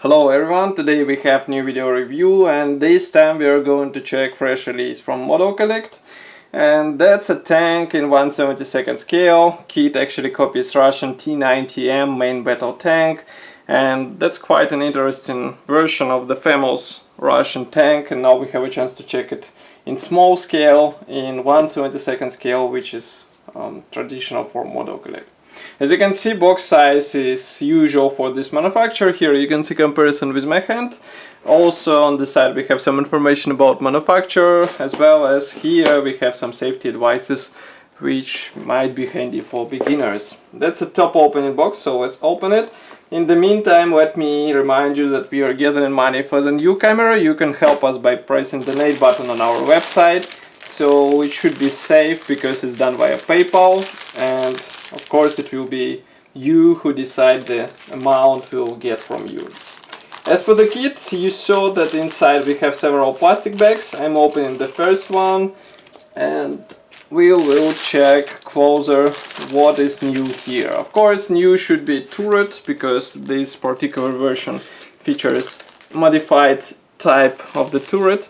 Hello everyone, today we have new video review and this time we are going to check fresh release from Modelcollect, and that's a tank in 1/72 scale. Kit actually copies Russian T-90M main battle tank, and that's quite an interesting version of the famous Russian tank, and now we have a chance to check it in small scale in 1/72 scale, which is traditional for Modelcollect. As you can see, box size is usual for this manufacturer. Here you can see comparison with my hand. Also on the side we have some information about manufacturer, as well as here we have some safety advices which might be handy for beginners. That's a top opening box, so let's open it. In the meantime, let me remind you that we are gathering money for the new camera. You can help us by pressing the donate button on our website. So it should be safe because it's done via PayPal, and of course it will be you who decide the amount we'll get from you. As for the kit, you saw that inside we have several plastic bags. I'm opening the first one and we will check closer what is new here. Of course, new should be turret, because this particular version features modified type of the turret.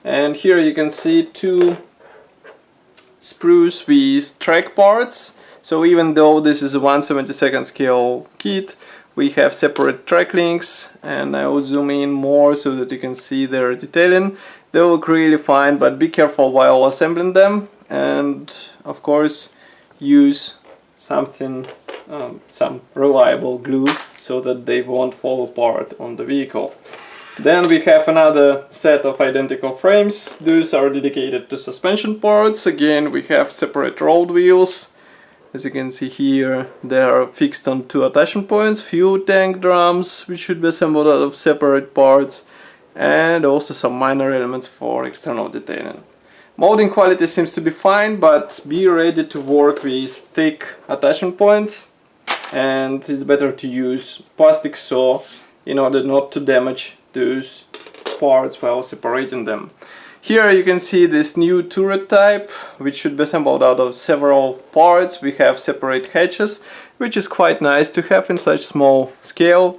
And here you can see two sprues with track parts. So even though this is a 1/72 scale kit, we have separate track links, and I will zoom in more so that you can see their detailing. They look really fine, but be careful while assembling them, and of course use something, some reliable glue so that they won't fall apart on the vehicle. Then we have another set of identical frames. These are dedicated to suspension parts. Again, we have separate road wheels. As you can see here, they are fixed on two attachment points, fuel tank drums, which should be assembled out of separate parts, and also some minor elements for external detailing. Molding quality seems to be fine, but be ready to work with thick attachment points, and it's better to use plastic saw in order not to damage those parts while separating them. Here you can see this new turret type, which should be assembled out of several parts. We have separate hatches, which is quite nice to have in such small scale.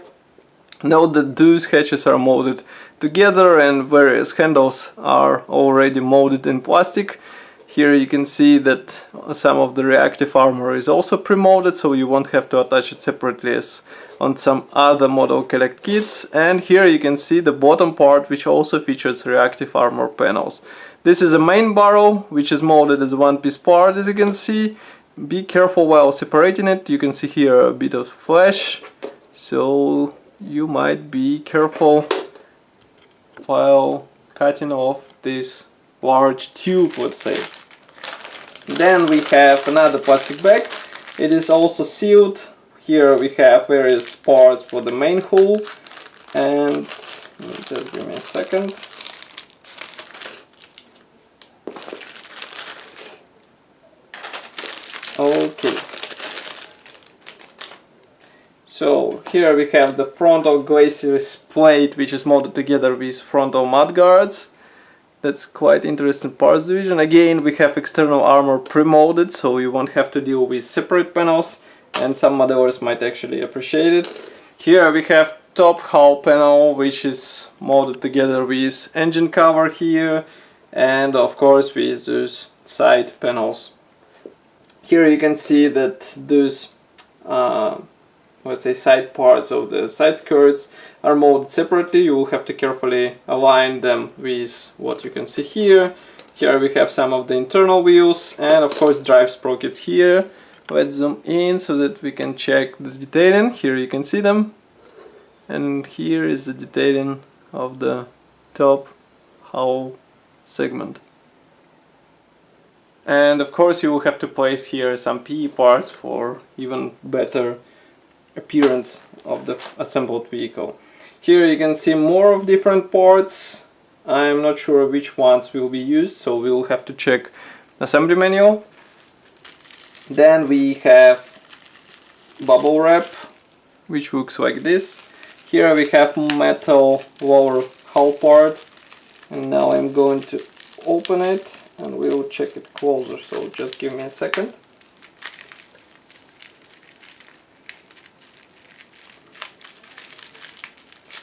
Note that those hatches are molded together and various handles are already molded in plastic. Here you can see that some of the reactive armor is also pre-molded, so you won't have to attach it separately as on some other Modelcollect kits. And here you can see the bottom part, which also features reactive armor panels. This is a main barrel, which is molded as a one-piece part, as you can see. Be careful while separating it. You can see here a bit of flash, so you might be careful while cutting off this large tube, let's say. Then we have another plastic bag. It is also sealed. Here we have various parts for the main hull, and just give me a second. Okay. So here we have the frontal Glacis plate, which is molded together with frontal mudguards. That's quite interesting parts division. Again, we have external armor pre-molded, so you won't have to deal with separate panels, and some modelers might actually appreciate it. Here we have top hull panel, which is molded together with engine cover here, and of course with those side panels. Here you can see that those let's say side parts of the side skirts are molded separately. You will have to carefully align them with what you can see here. Here we have some of the internal wheels, and of course drive sprockets here. Let's zoom in so that we can check the detailing. Here you can see them, and here is the detailing of the top hull segment. And of course you will have to place here some PE parts for even better appearance of the assembled vehicle. Here you can see more of different parts. I'm not sure which ones will be used, so we'll have to check assembly manual. Then we have bubble wrap, which looks like this. Here we have metal lower hull part, and now I'm going to open it and we'll check it closer, so just give me a second.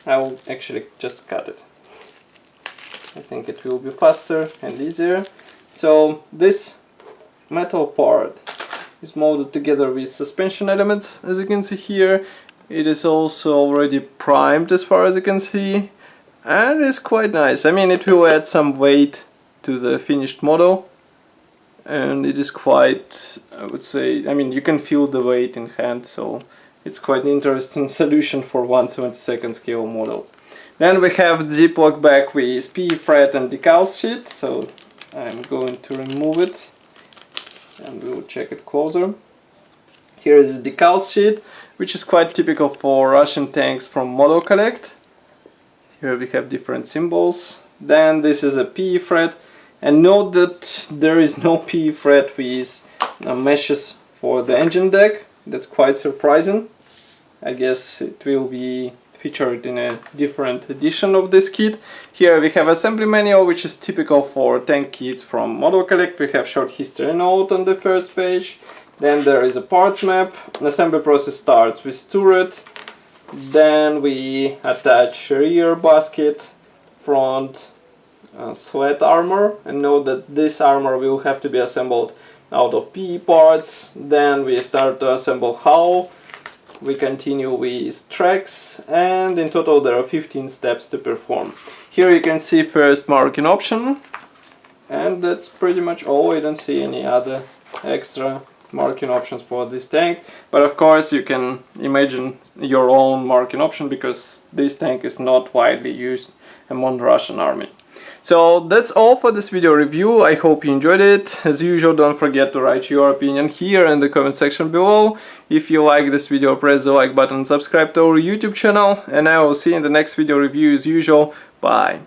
I will actually just cut it. I think it will be faster and easier. So this metal part is molded together with suspension elements, as you can see here. It is also already primed as far as you can see, and it's quite nice. I mean, it will add some weight to the finished model, and it is quite, I would say, I mean, you can feel the weight in hand, so it's quite an interesting solution for 1/72nd scale model. Then we have Ziploc bag with PE thread and decal sheet, so I'm going to remove it and we'll check it closer. Here is the decal sheet, which is quite typical for Russian tanks from Modelcollect. Here we have different symbols. Then this is a PE thread, and note that there is no PE thread with meshes for the engine deck. That's quite surprising. I guess it will be featured in a different edition of this kit. Here we have assembly manual, which is typical for tank kits from Modelcollect. We have short history note on the first page. Then there is a parts map. The assembly process starts with turret. Then we attach rear basket, front sweat armor, and note that this armor will have to be assembled out of PE parts. Then we start to assemble hull. We continue with tracks, and in total there are 15 steps to perform. Here you can see first marking option, and that's pretty much all. I don't see any other extra marking options for this tank, but of course you can imagine your own marking option, because this tank is not widely used among the Russian army. So that's all for this video review. I hope you enjoyed it. As usual, don't forget to write your opinion here in the comment section below. If you like this video, press the like button, subscribe to our YouTube channel, and I will see you in the next video review as usual. Bye!